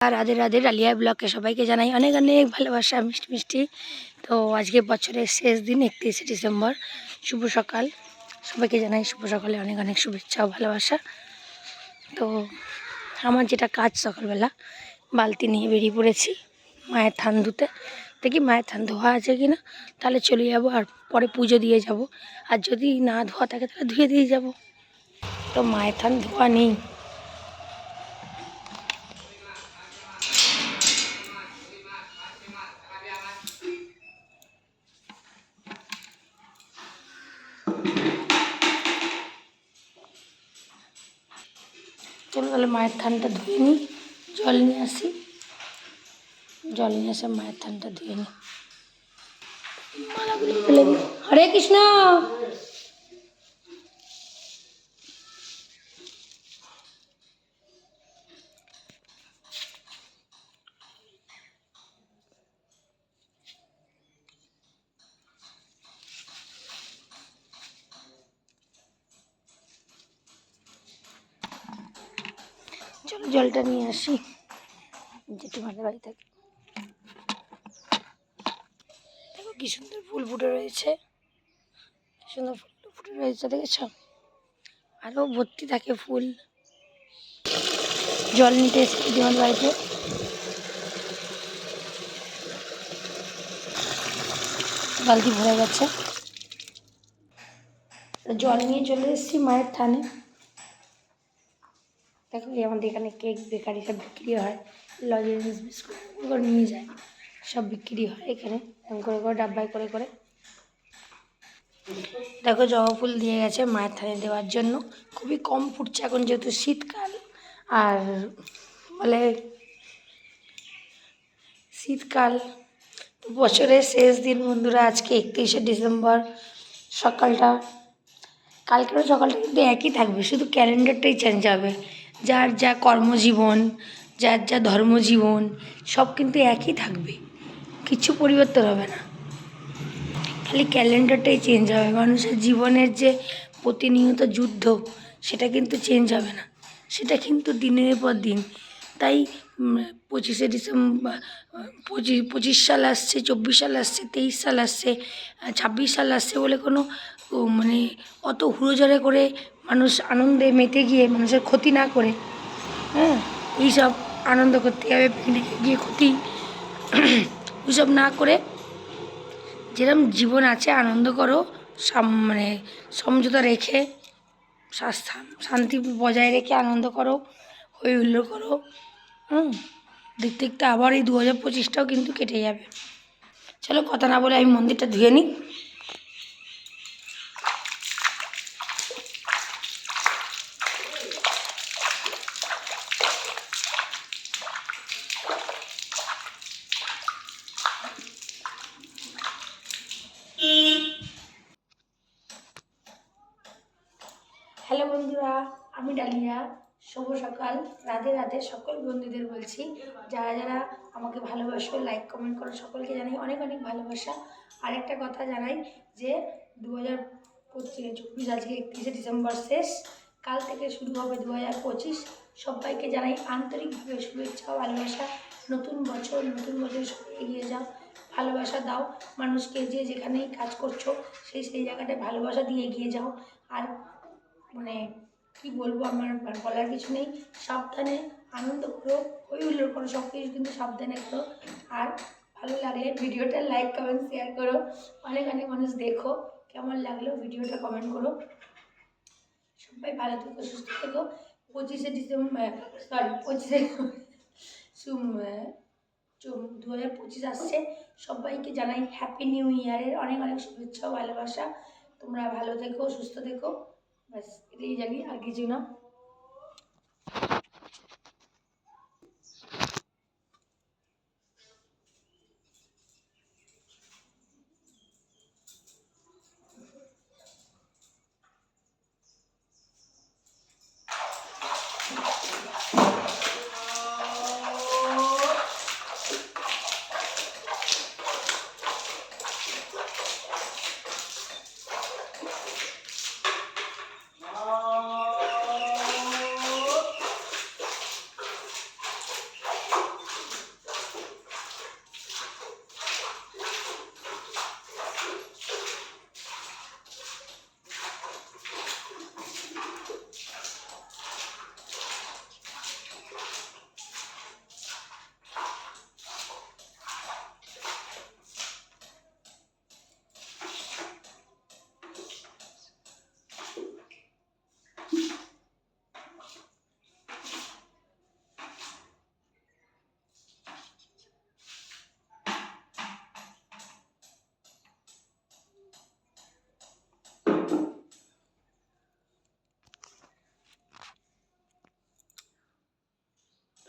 Radhe Radhe, dahlia ব্লগে সবাইকে জানাই অনেক অনেক ভালোবাসা, মিষ্টি মিষ্টি। তো আজকে বছরের শেষ দিন 31শে ডিসেম্বর, শুভ সকাল। সবাইকে জানাই শুভ সকালে অনেক অনেক শুভেচ্ছা ও ভালোবাসা। তো আমার যেটা কাজ, সকালবেলা বালতি নিয়ে বেরিয়ে পড়েছি মায়ের থান ধুতে। দেখি মায়ের থান ধোয়া আছে কি না, তাহলে চলে যাব, আর পরে পুজো দিয়ে যাব। আর যদি না ধোয়া থাকে তাহলে ধুয়ে দিয়ে যাব। তো মায়ের থান ধোয়া নেই। চলো তাহলে মায়ের থানটা ধুয়ে নিই, জল নিয়ে আসি, জল নিয়ে এসে মায়ের থানটা ধুয়ে নিই, মালাগুলো ফেলে দিই। হরে কৃষ্ণ। চলো জলটা নিয়ে আসি জেঠিমাদের বাড়ি থেকে। দেখো কি সুন্দর ফুল ফুটে রয়েছে, কি সুন্দর ফুল ফুটে রয়েছে, দেখেছ? আরও ভর্তি থাকে ফুল। জল নিতে এসে জেঠিমাদের বাড়িতে। বালতি ভরে গেছে, জল নিয়ে চলে এসেছি মায়ের থানে। দেখো আমাদের এখানে কেক বেকারি সব বিক্রি হয়, লজেন্স বিস্কুট করে নিয়ে যায়, সব বিক্রি হয় এখানে এরকম করে করে ডাব্বায় করে করে। দেখো জবা ফুল দিয়ে গেছে মায়ের থানে দেওয়ার জন্য, খুবই কম ফুটছে এখন যেহেতু শীতকাল। আর বলে শীতকাল। তো বছরের শেষ দিন বন্ধুরা, আজকে 31শে ডিসেম্বর। সকালটা, কালকেরও সকালটা কিন্তু একই থাকবে, শুধু ক্যালেন্ডারটাই চেঞ্জ হবে। যার যা কর্মজীবন, যার যা ধর্মজীবন, সব কিন্তু একই থাকবে, কিছু পরিবর্তন হবে না, খালি ক্যালেন্ডারটাই চেঞ্জ হবে। মানুষের জীবনের যে প্রতিনিয়ত যুদ্ধ, সেটা কিন্তু চেঞ্জ হবে না, সেটা কিন্তু দিনের পর দিন। তাই 25শে ডিসেম্বর, 25 সাল আসছে, 24 সাল আসছে, 23 সাল আসছে, 26 সাল আসছে বলে কোনো মানে অত হুড়োঝড়ে করে মানুষ আনন্দে মেতে গিয়ে মানুষের ক্ষতি না করে, হ্যাঁ, এইসব আনন্দ করতে হবে, পিকনিকে গিয়ে ক্ষতি ওইসব না করে যেরকম জীবন আছে আনন্দ করো, মানে সমঝোতা রেখে, শান্তি বজায় রেখে আনন্দ করো, হই হুল্লোড় করো। দেখতে দেখতে আবার এই 2025টাও কিন্তু কেটে যাবে। চলো কথা না বলে আমি মন্দিরটা ধুয়ে নিই। হ্যালো বন্ধুরা, আমি ডালিয়া। শুভ সকাল, রাধে রাধে সকল বন্ধুদের বলছি। যারা যারা আমাকে ভালোবাসো, লাইক কমেন্ট করো, সকলকে জানাই অনেক অনেক ভালোবাসা। আরেকটা কথা জানাই যে 2024 আজকে 31শে ডিসেম্বর শেষ, কাল থেকে শুরু হবে 2025। সবাইকে জানাই আন্তরিকভাবে শুভেচ্ছা ও ভালোবাসা। নতুন বছর সবাই এগিয়ে যাও, ভালোবাসা দাও মানুষকে, যে যেখানেই কাজ করছো সেই জায়গাটায় ভালোবাসা দিয়ে এগিয়ে যাও। আর মানে কী বলবো, আমার বলার কিছু নেই। সাবধানে আনন্দ করো, হই হুল্লোড় করো, সব কিছু কিন্তু সাবধানে করো। আর ভালো লাগলে ভিডিওটা লাইক কমেন্ট শেয়ার করো, অনেক অনেক মানুষ দেখো। কেমন লাগলো ভিডিওটা কমেন্ট করো। সবাই ভালো থেকো, সুস্থ থেকো। 25শে ডিসেম্বর, সরি 25শে 2025 আসছে, সবাইকে জানাই হ্যাপি নিউ ইয়ারের অনেক অনেক শুভেচ্ছা ও ভালোবাসা। তোমরা ভালো থেকো, সুস্থ থেকো, ব্যাস এটাই জানি, আর কিছু না।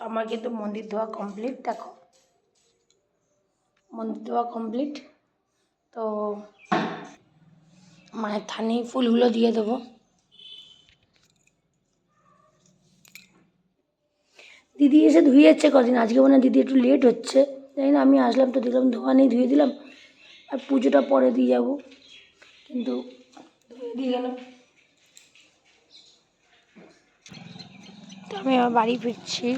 আমার কিন্তু মন্দির ধোয়া কমপ্লিট, দেখো মন্দির ধোয়া কমপ্লিট। তো মায়ের থানে ফুলগুলো দিয়ে দেবো। দিদি এসে ধুয়ে যাচ্ছে কদিন, আজকে মনে হয় দিদি একটু লেট হচ্ছে, জানি না। আমি আসলাম তো দেখলাম ধোয়া নেই, ধুয়ে দিলাম। আর পুজোটা পরে দিয়ে যাবো, কিন্তু ধুয়ে দিয়ে গেলাম। তো আমি আমার বাড়ি ফিরছি।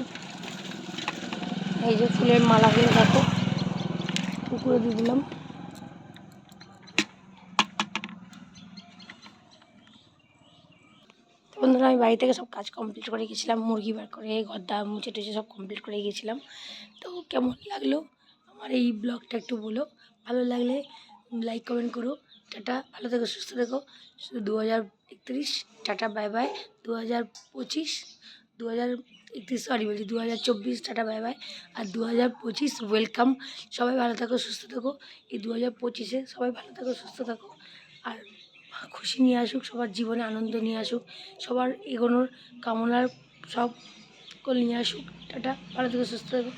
এই যে ফুলের মালাগুলো দেখো, পুকুরে দিয়ে দিলাম। তো বন্ধুরা, আমি বাড়ি থেকে সব কাজ কমপ্লিট করে গেছিলাম, মুরগি বার করে ঘরটা মুছে টুছে সব কমপ্লিট করে গেছিলাম। তো কেমন লাগলো আমার এই ব্লগটা একটু বলো, ভালো লাগলে লাইক কমেন্ট করো। টাটা, ভালো থেকো, সুস্থ থেকো। শুধু 2031 টাটা, বাই বাই। 2025, 2031 সরি বলছি, 2024 টাটা, বাই বাই। আর 2025 ওয়েলকাম। সবাই ভালো থাকো, সুস্থ থাকো। এই 2025-এ সবাই ভালো থাকো, সুস্থ থাকো। আর খুশি নিয়ে আসুক, সবার জীবনে আনন্দ নিয়ে আসুক, সবার এগোনোর কামনার সব নিয়ে আসুক। টাটা, ভালো থেকো, সুস্থ থেকো।